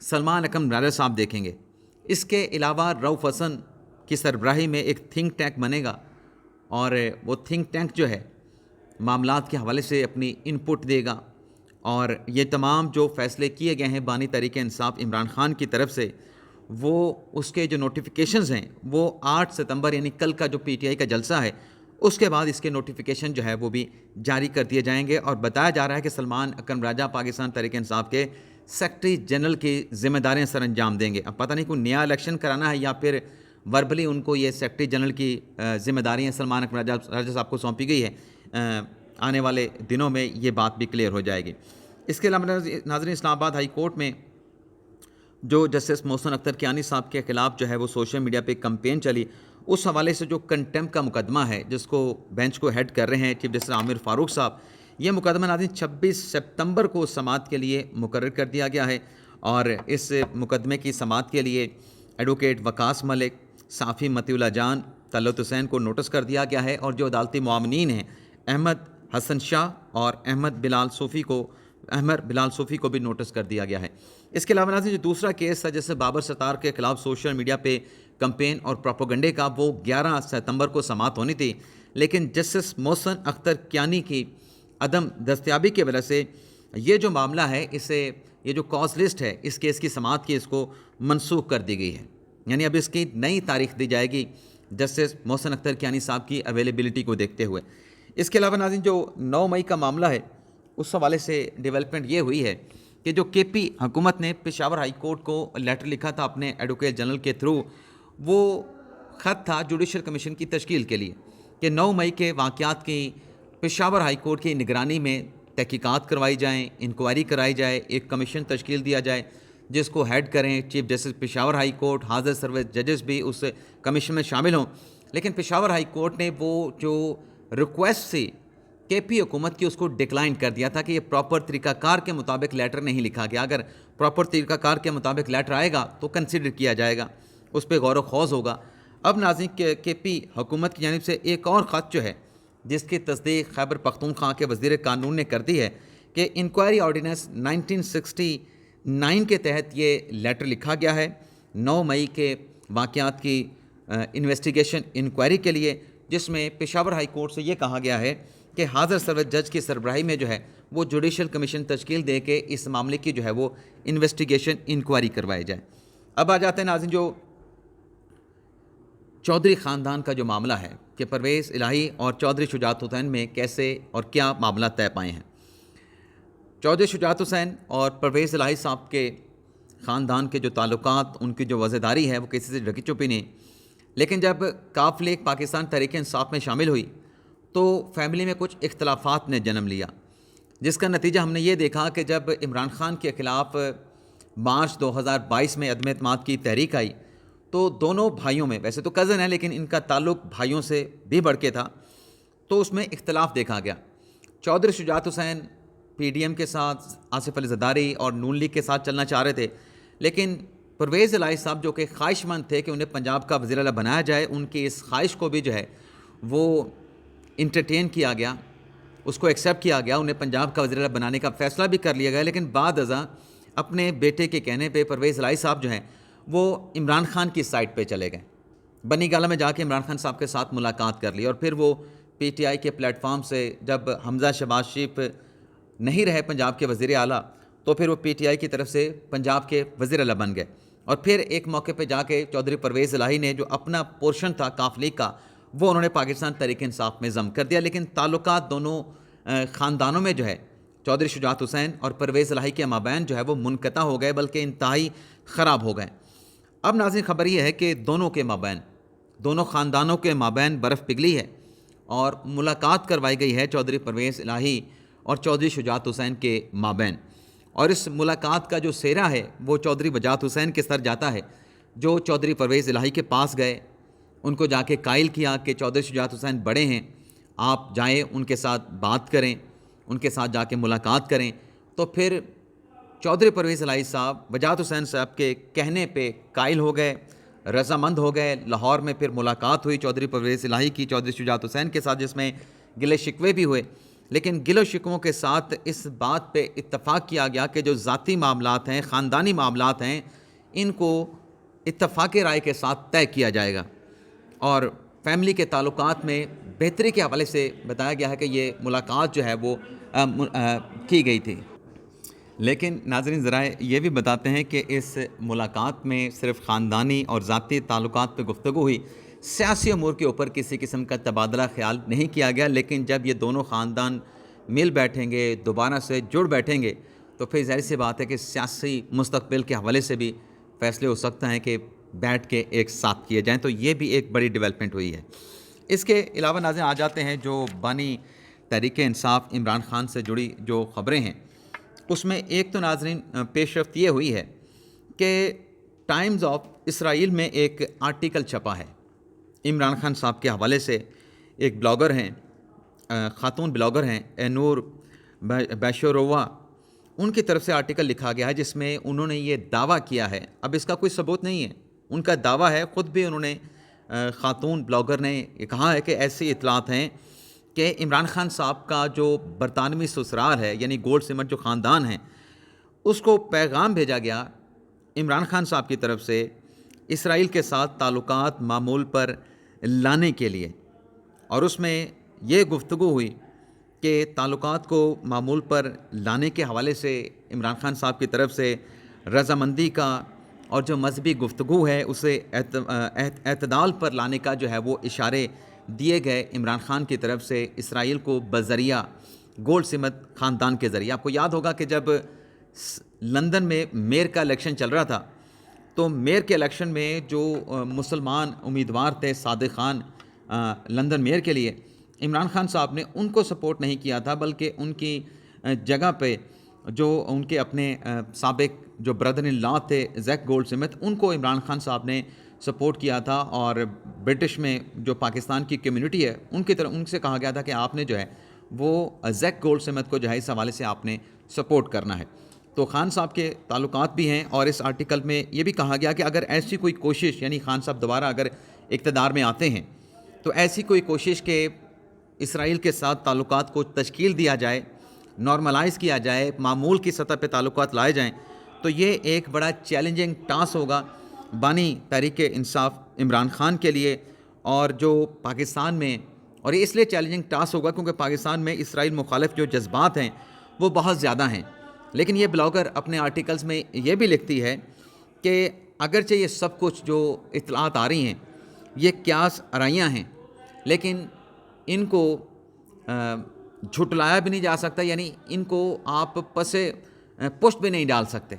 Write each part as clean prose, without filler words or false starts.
سلمان اکرم راجہ صاحب دیکھیں گے. اس کے علاوہ رؤف حسن کی سربراہی میں ایک تھنک ٹینک بنے گا اور وہ تھنک ٹینک جو ہے معاملات کے حوالے سے اپنی ان پٹ دے گا اور یہ تمام جو فیصلے کیے گئے ہیں بانی تحریک انصاف عمران خان کی طرف سے وہ اس کے جو نوٹیفیکیشنز ہیں وہ 8 ستمبر یعنی کل کا جو پی ٹی آئی کا جلسہ ہے اس کے بعد اس کے نوٹیفیکیشن جو ہے وہ بھی جاری کر دیے جائیں گے. اور بتایا جا رہا ہے کہ سلمان اکرم راجہ پاکستان تحریک انصاف کے سیکرٹری جنرل کی ذمہ داریاں سر انجام دیں گے. اب پتہ نہیں کوئی نیا الیکشن کرانا ہے یا پھر وربلی ان کو یہ سیکرٹری جنرل کی ذمہ داریاں سلمان اکرم راجہ صاحب کو سونپی گئی ہے. آنے والے دنوں میں یہ بات بھی کلیئر ہو جائے گی. اس کے علاوہ ناظرین اسلام آباد ہائی کورٹ میں جو جسٹس محسن اختر کیانی صاحب کے خلاف جو ہے وہ سوشل میڈیا پہ کمپین چلی اس حوالے سے جو کنٹمپٹ کا مقدمہ ہے جس کو بینچ کو ہیڈ کر رہے ہیں چیف جسٹس عامر فاروق صاحب, یہ مقدمہ ناظرین 26 سپتمبر کو سماعت کے لیے مقرر کر دیا گیا ہے. اور اس مقدمے کی سماعت کے لیے ایڈوکیٹ وقاص ملک, صافی مطیع اللہ جان, طلعت حسین کو نوٹس کر دیا گیا ہے اور جو عدالتی معاونین ہیں احمد حسن شاہ اور احمد بلال صوفی کو بھی نوٹس کر دیا گیا ہے. اس کے علاوہ ناظرین جو دوسرا کیس تھا جیسے بابر ستار کے خلاف سوشل میڈیا پہ کمپین اور پروپیگنڈے کا, وہ 11 ستمبر کو سماعت ہونی تھی لیکن جسٹس محسن اختر کیانی کی عدم دستیابی کی وجہ سے یہ جو معاملہ ہے اسے یہ جو کاز لسٹ ہے اس کیس کی سماعت کی اس کو منسوخ کر دی گئی ہے. یعنی اب اس کی نئی تاریخ دی جائے گی جسٹس محسن اختر کیانی صاحب کی اویلیبلٹی کو دیکھتے ہوئے. اس کے علاوہ ناظرین جو 9 مئی کا معاملہ ہے اس حوالے سے ڈیولپمنٹ یہ ہوئی ہے کہ جو کے پی حکومت نے پشاور ہائی کورٹ کو لیٹر لکھا تھا اپنے ایڈوکیٹ جنرل کے تھرو, وہ خط تھا جوڈیشل کمیشن کی تشکیل کے لیے کہ 9 مئی کے واقعات کی پشاور ہائی کورٹ کی نگرانی میں تحقیقات کروائی جائیں, انکوائری کرائی جائے, ایک کمیشن تشکیل دیا جائے جس کو ہیڈ کریں chief justice Peshawar high court, حاضر سروس ججز بھی اس کمیشن میں شامل ہوں. لیکن پشاور ہائی کورٹ نے وہ جو ریکویسٹ تھی کے پی حکومت کی اس کو ڈکلائن کر دیا تھا کہ یہ پراپر طریقہ کار کے مطابق لیٹر نہیں لکھا گیا. اگر پراپر طریقہ کار کے مطابق لیٹر آئے گا تو کنسیڈر کیا جائے گا, اس پہ غور و خوض ہوگا. اب ناظرین کے پی حکومت کی جانب سے ایک اور خط جو ہے جس کی تصدیق خیبر پختونخوا کے وزیر قانون نے کر دی ہے کہ انکوائری آرڈیننس 1969 کے تحت یہ لیٹر لکھا گیا ہے 9 مئی کے واقعات کی انویسٹیگیشن انکوائری کے لیے, جس میں پشاور ہائی کورٹ سے یہ کہا گیا ہے کہ حاضر سروس جج کی سربراہی میں جو ہے وہ جوڈیشل کمیشن تشکیل دے کے اس معاملے کی جو ہے وہ انویسٹیگیشن انکوائری کروائی جائے. اب آ جاتے ہیں ناظرین جو چودھری خاندان کا جو معاملہ ہے کہ پرویز الہی اور چودھری شجاعت حسین میں کیسے اور کیا معاملہ طے پائے ہیں. چودھری شجاعت حسین اور پرویز الہی صاحب کے خاندان کے جو تعلقات, ان کی جو وزیداری ہے وہ کسی سے ڈھکی چھپی نہیں. لیکن جب کاف لیگ پاکستان تحریک انصاف میں شامل ہوئی تو فیملی میں کچھ اختلافات نے جنم لیا, جس کا نتیجہ ہم نے یہ دیکھا کہ جب عمران خان کے خلاف مارچ 2022 میں عدم اعتماد کی تحریک آئی تو دونوں بھائیوں میں, ویسے تو کزن ہے لیکن ان کا تعلق بھائیوں سے بھی بڑھ کے تھا, تو اس میں اختلاف دیکھا گیا. Chaudhry Shujaat Hussain P D M کے ساتھ, آصف علی زرداری اور نون لیگ کے ساتھ چلنا چاہ رہے تھے, لیکن پرویز الہی صاحب جو کہ خواہش مند تھے کہ انہیں پنجاب کا وزیر اعلیٰ بنایا جائے, ان کی اس خواہش کو بھی جو ہے وہ انٹرٹین کیا گیا, اس کو ایکسیپٹ کیا گیا, انہیں پنجاب کا وزیر اعلیٰ بنانے کا فیصلہ بھی کر لیا گیا. لیکن بعد ازاں اپنے بیٹے کے کہنے پہ پرویز الہی صاحب جو ہیں وہ عمران خان کی سائٹ پہ چلے گئے, بنی گالہ میں جا کے عمران خان صاحب کے ساتھ ملاقات کر لی, اور پھر وہ پی ٹی آئی کے پلیٹ فارم سے جب حمزہ شہباز شریف نہیں رہے پنجاب کے وزیر اعلیٰ تو پھر وہ پی ٹی آئی کی طرف سے پنجاب کے وزیر اعلیٰ بن گئے. اور پھر ایک موقع پہ جا کے چودھری پرویز الہی نے جو اپنا پورشن تھا کاف لیگ کا وہ انہوں نے پاکستان تحریک انصاف میں ضم کر دیا. لیکن تعلقات دونوں خاندانوں میں جو ہے چودھری شجاعت حسین اور پرویز الہی کے مابین جو ہے وہ منقطع ہو گئے, بلکہ انتہائی خراب ہو گئے. اب ناظرین خبر یہ ہے کہ دونوں کے مابین, دونوں خاندانوں کے مابین برف پگھلی ہے اور ملاقات کروائی گئی ہے چودھری پرویز الہی اور چودھری شجاعت حسین کے مابین. اور اس ملاقات کا جو سہرا ہے وہ چودھری وجاہت حسین کے سر جاتا ہے, جو چودھری پرویز الہی کے پاس گئے, ان کو جا کے قائل کیا کہ چودھری شجاعت حسین بڑے ہیں, آپ جائیں ان کے ساتھ بات کریں, ان کے ساتھ جا کے ملاقات کریں. تو پھر چودھری پرویز الہی صاحب وجاہت حسین صاحب کے کہنے پہ قائل ہو گئے, رضامند ہو گئے. لاہور میں پھر ملاقات ہوئی چودھری پرویز الہی کی چودھری شجاعت حسین کے ساتھ, جس میں گلے شکوے بھی ہوئے. لیکن گل و شکووں کے ساتھ اس بات پہ اتفاق کیا گیا کہ جو ذاتی معاملات ہیں، خاندانی معاملات ہیں، ان کو اتفاق رائے کے ساتھ طے کیا جائے گا، اور فیملی کے تعلقات میں بہتری کے حوالے سے بتایا گیا ہے کہ یہ ملاقات جو ہے وہ کی گئی تھی۔ لیکن ناظرین ذرائع یہ بھی بتاتے ہیں کہ اس ملاقات میں صرف خاندانی اور ذاتی تعلقات پہ گفتگو ہوئی، سیاسی امور کے اوپر کسی قسم کا تبادلہ خیال نہیں کیا گیا، لیکن جب یہ دونوں خاندان مل بیٹھیں گے، دوبارہ سے جڑ بیٹھیں گے، تو پھر ظاہر سی بات ہے کہ سیاسی مستقبل کے حوالے سے بھی فیصلے ہو سکتا ہیں کہ بیٹھ کے ایک ساتھ کیے جائیں، تو یہ بھی ایک بڑی ڈیولپمنٹ ہوئی ہے۔ اس کے علاوہ ناظرین آ جاتے ہیں جو بانی تحریک انصاف عمران خان سے جڑی جو خبریں ہیں، اس میں ایک تو ناظرین پیش رفت یہ ہوئی ہے کہ ٹائمز آف اسرائیل میں ایک آرٹیکل چھپا ہے عمران خان صاحب کے حوالے سے۔ ایک بلاگر ہیں، خاتون بلاگر ہیں نور بیشوروا، ان کی طرف سے آرٹیکل لکھا گیا ہے جس میں انہوں نے یہ دعویٰ کیا ہے، اب اس کا کوئی ثبوت نہیں ہے، ان کا دعویٰ ہے، خود بھی انہوں نے خاتون بلاگر نے یہ کہا ہے کہ ایسی اطلاعات ہیں کہ عمران خان صاحب کا جو برطانوی سسرال ہے، یعنی گولڈ سمٹ جو خاندان ہیں، اس کو پیغام بھیجا گیا عمران خان صاحب کی طرف سے اسرائیل کے ساتھ تعلقات معمول پر لانے کے لیے، اور اس میں یہ گفتگو ہوئی کہ تعلقات کو معمول پر لانے کے حوالے سے عمران خان صاحب کی طرف سے رضامندی کا اور جو مذہبی گفتگو ہے اسے اعتدال پر لانے کا جو ہے وہ اشارے دیے گئے عمران خان کی طرف سے اسرائیل کو بذریعہ گولڈ سمت خاندان کے ذریعے۔ آپ کو یاد ہوگا کہ جب لندن میں میئر کا الیکشن چل رہا تھا تو میئر کے الیکشن میں جو مسلمان امیدوار تھے صادق خان لندن میئر کے لیے، عمران خان صاحب نے ان کو سپورٹ نہیں کیا تھا، بلکہ ان کی جگہ پہ جو ان کے اپنے سابق جو بردر ان لا تھے زیک گولڈ سمتھ، ان کو عمران خان صاحب نے سپورٹ کیا تھا، اور برٹش میں جو پاکستان کی کمیونٹی ہے ان کی طرف ان سے کہا گیا تھا کہ آپ نے جو ہے وہ زیک گولڈ سمتھ کو جو ہے اس حوالے سے آپ نے سپورٹ کرنا ہے۔ تو خان صاحب کے تعلقات بھی ہیں، اور اس آرٹیکل میں یہ بھی کہا گیا کہ اگر ایسی کوئی کوشش، یعنی خان صاحب دوبارہ اگر اقتدار میں آتے ہیں تو ایسی کوئی کوشش کہ اسرائیل کے ساتھ تعلقات کو تشکیل دیا جائے، نارملائز کیا جائے، معمول کی سطح پہ تعلقات لائے جائیں، تو یہ ایک بڑا چیلنجنگ ٹاسک ہوگا بانی تحریک انصاف عمران خان کے لیے، اور جو پاکستان میں، اور یہ اس لیے چیلنجنگ ٹاسک ہوگا کیونکہ پاکستان میں اسرائیل مخالف جو جذبات ہیں وہ بہت زیادہ ہیں۔ لیکن یہ بلاگر اپنے آرٹیکلز میں یہ بھی لکھتی ہے کہ اگرچہ یہ سب کچھ جو اطلاعات آ رہی ہیں یہ قیاس آرائیاں ہیں، لیکن ان کو جھٹلایا بھی نہیں جا سکتا، یعنی ان کو آپ پشت بھی نہیں ڈال سکتے۔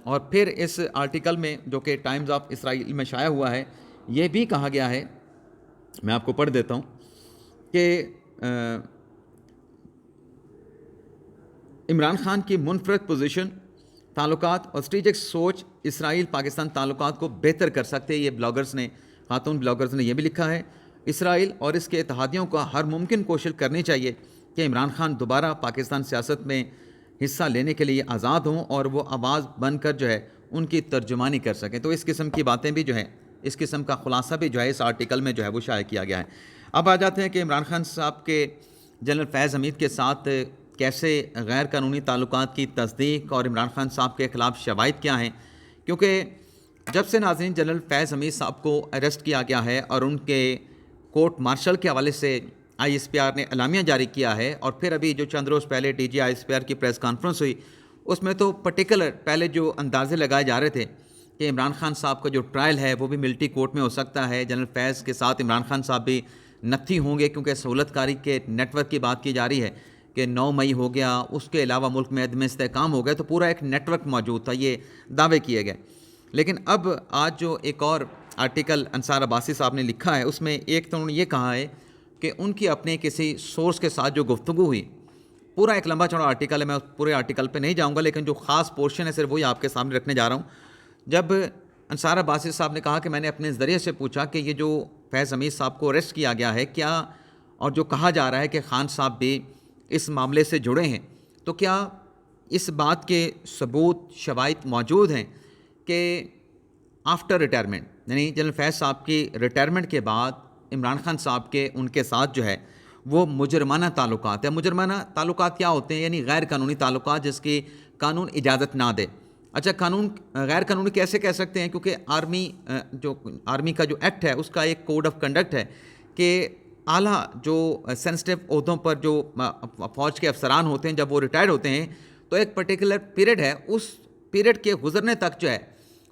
اور پھر اس آرٹیکل میں جو کہ ٹائمز آف اسرائیل میں شائع ہوا ہے، یہ بھی کہا گیا ہے، میں آپ کو پڑھ دیتا ہوں کہ عمران خان کی منفرد پوزیشن، تعلقات اور اسٹریٹجک سوچ اسرائیل پاکستان تعلقات کو بہتر کر سکتے ہیں۔ یہ بلاگرز نے، خاتون بلاگرز نے یہ بھی لکھا ہے، اسرائیل اور اس کے اتحادیوں کو ہر ممکن کوشش کرنی چاہیے کہ عمران خان دوبارہ پاکستان سیاست میں حصہ لینے کے لیے آزاد ہوں اور وہ آواز بن کر جو ہے ان کی ترجمانی کر سکیں۔ تو اس قسم کی باتیں بھی جو ہیں، اس قسم کا خلاصہ بھی جو ہے اس آرٹیکل میں جو ہے وہ شائع کیا گیا ہے۔ اب آ جاتے ہیں کہ عمران خان صاحب کے جنرل فیض حمید کے ساتھ کیسے غیر قانونی تعلقات کی تصدیق اور عمران خان صاحب کے خلاف شواہد کیا ہیں، کیونکہ جب سے ناظرین جنرل فیض حمید صاحب کو اریسٹ کیا گیا ہے اور ان کے کورٹ مارشل کے حوالے سے آئی ایس پی آر نے اعلامیہ جاری کیا ہے، اور پھر ابھی جو چند روز پہلے D G I S P R کی پریس کانفرنس ہوئی، اس میں تو پرٹیکولر پہلے جو اندازے لگائے جا رہے تھے کہ عمران خان صاحب کا جو ٹرائل ہے وہ بھی ملٹی کورٹ میں ہو سکتا ہے، جنرل فیض کے ساتھ عمران خان صاحب بھی نتھی ہوں گے، کیونکہ سہولت کاری کے نیٹ ورک کی بات کی جا رہی ہے کہ 9 مئی ہو گیا، اس کے علاوہ ملک میں عدم استحکام ہو گئے، تو پورا ایک نیٹ ورک موجود تھا، یہ دعوے کیے گئے۔ لیکن اب آج جو ایک اور آرٹیکل انصار عباسی صاحب نے لکھا ہے، اس میں ایک تو انہوں نے یہ کہا ہے کہ ان کی اپنے کسی سورس کے ساتھ جو گفتگو ہوئی، پورا ایک لمبا چوڑا آرٹیکل ہے، میں پورے آرٹیکل پہ نہیں جاؤں گا، لیکن جو خاص پورشن ہے صرف وہی آپ کے سامنے رکھنے جا رہا ہوں۔ جب انصار عباسی صاحب نے کہا کہ میں نے اپنے ذریعے سے پوچھا کہ یہ جو فیض حمید صاحب کو اریسٹ کیا گیا ہے کیا، اور جو کہا جا رہا ہے کہ خان صاحب بھی اس معاملے سے جڑے ہیں، تو کیا اس بات کے ثبوت شواہد موجود ہیں کہ آفٹر ریٹائرمنٹ، یعنی جنرل فیض صاحب کی ریٹائرمنٹ کے بعد عمران خان صاحب کے ان کے ساتھ جو ہے وہ مجرمانہ تعلقات ہیں۔ مجرمانہ تعلقات کیا ہوتے ہیں؟ یعنی غیر قانونی تعلقات جس کی قانون اجازت نہ دے۔ اچھا، قانون غیر قانونی کیسے کہہ سکتے ہیں؟ کیونکہ آرمی کا جو ایکٹ ہے اس کا ایک کوڈ آف کنڈکٹ ہے کہ اعلیٰ جو سینسٹیو عہدوں پر جو فوج کے افسران ہوتے ہیں جب وہ ریٹائر ہوتے ہیں تو ایک پرٹیکولر پیریڈ ہے، اس پیریڈ کے گزرنے تک جو ہے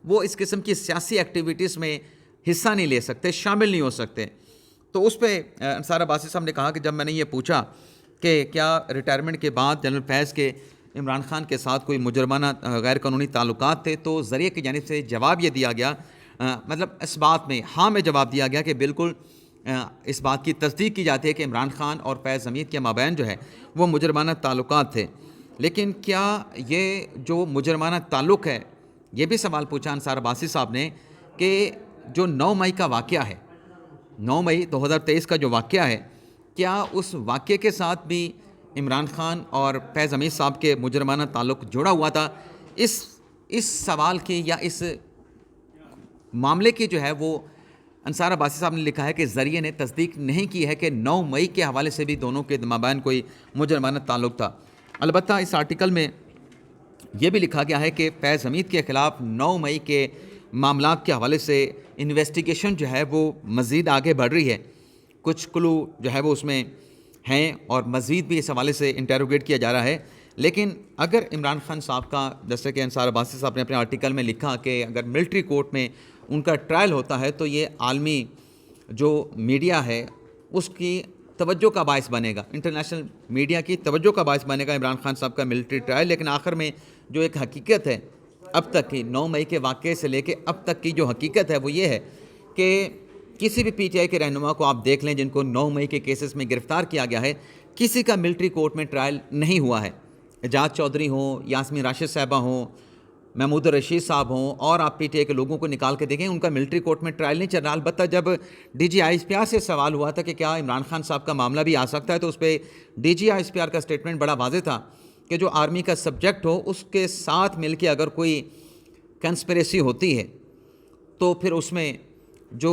وہ اس قسم کی سیاسی ایکٹیویٹیز میں حصہ نہیں لے سکتے، شامل نہیں ہو سکتے۔ تو اس پہ انصار عباسی صاحب نے کہا کہ جب میں نے یہ پوچھا کہ کیا ریٹائرمنٹ کے بعد جنرل فیض کے عمران خان کے ساتھ کوئی مجرمانہ غیر قانونی تعلقات تھے، تو ذریعے کی جانب سے جواب یہ دیا گیا، مطلب اس بات میں ہاں میں جواب دیا گیا کہ بالکل اس بات کی تصدیق کی جاتی ہے کہ عمران خان اور فیض حمید کے مابین جو ہے وہ مجرمانہ تعلقات تھے۔ لیکن کیا یہ جو مجرمانہ تعلق ہے، یہ بھی سوال پوچھا انصار عباسی صاحب نے کہ جو 9 مئی کا واقعہ ہے، 9 مئی 2023 کا جو واقعہ ہے، کیا اس واقعے کے ساتھ بھی عمران خان اور فیض حمید صاحب کے مجرمانہ تعلق جڑا ہوا تھا؟ اس سوال کی یا اس معاملے کی جو ہے وہ انصار عباسی صاحب نے لکھا ہے کہ ذریعے نے تصدیق نہیں کی ہے کہ 9 مئی کے حوالے سے بھی دونوں کے مابین کوئی مجرمانہ تعلق تھا۔ البتہ اس آرٹیکل میں یہ بھی لکھا گیا ہے کہ فیض حمید کے خلاف 9 مئی کے معاملات کے حوالے سے انویسٹیگیشن جو ہے وہ مزید آگے بڑھ رہی ہے، کچھ کلو جو ہے وہ اس میں ہیں اور مزید بھی اس حوالے سے انٹیروگیٹ کیا جا رہا ہے۔ لیکن اگر عمران خان صاحب کا، جیسے کہ انصار عباسی صاحب نے اپنے آرٹیکل میں لکھا کہ اگر ملٹری کورٹ میں ان کا ٹرائل ہوتا ہے تو یہ عالمی جو میڈیا ہے اس کی توجہ کا باعث بنے گا، انٹرنیشنل میڈیا کی توجہ کا باعث بنے گا عمران خان صاحب کا ملٹری ٹرائل۔ لیکن آخر میں جو ایک حقیقت ہے اب تک کی 9 مئی کے واقعے سے لے کے اب تک کی جو حقیقت ہے وہ یہ ہے کہ کسی بھی پی ٹی آئی کے رہنما کو آپ دیکھ لیں جن کو 9 مئی کے کیسز میں گرفتار کیا گیا ہے، کسی کا ملٹری کورٹ میں ٹرائل نہیں ہوا ہے۔ اعجاز چودھری ہوں، یاسمین راشد صاحبہ ہوں، محمود الرشید صاحب ہوں، اور آپ پی ٹی آئی کے لوگوں کو نکال کے دیکھیں، ان کا ملٹری کورٹ میں ٹرائل نہیں چل رہا۔ البتہ جب D G I S P R سے سوال ہوا تھا کہ کیا عمران خان صاحب کا معاملہ بھی آ سکتا ہے، تو اس پہ D G I S P R کا سٹیٹمنٹ بڑا واضح تھا کہ جو آرمی کا سبجیکٹ ہو اس کے ساتھ مل کے اگر کوئی کنسپریسی ہوتی ہے تو پھر اس میں جو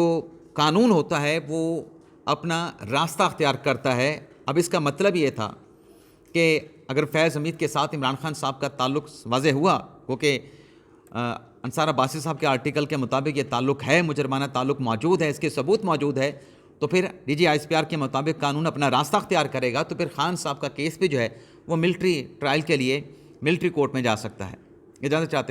قانون ہوتا ہے وہ اپنا راستہ اختیار کرتا ہے۔ اب اس کا مطلب یہ تھا کہ اگر فیض حمید کے ساتھ عمران خان صاحب کا تعلق واضح ہوا، کیونکہ انصار عباسی صاحب کے آرٹیکل کے مطابق یہ تعلق ہے، مجرمانہ تعلق موجود ہے، اس کے ثبوت موجود ہے، تو پھر D G I S P R کے مطابق قانون اپنا راستہ اختیار کرے گا، تو پھر خان صاحب کا کیس بھی جو ہے وہ ملٹری ٹرائل کے لیے ملٹری کورٹ میں جا سکتا ہے۔ اجازت چاہتے ہیں۔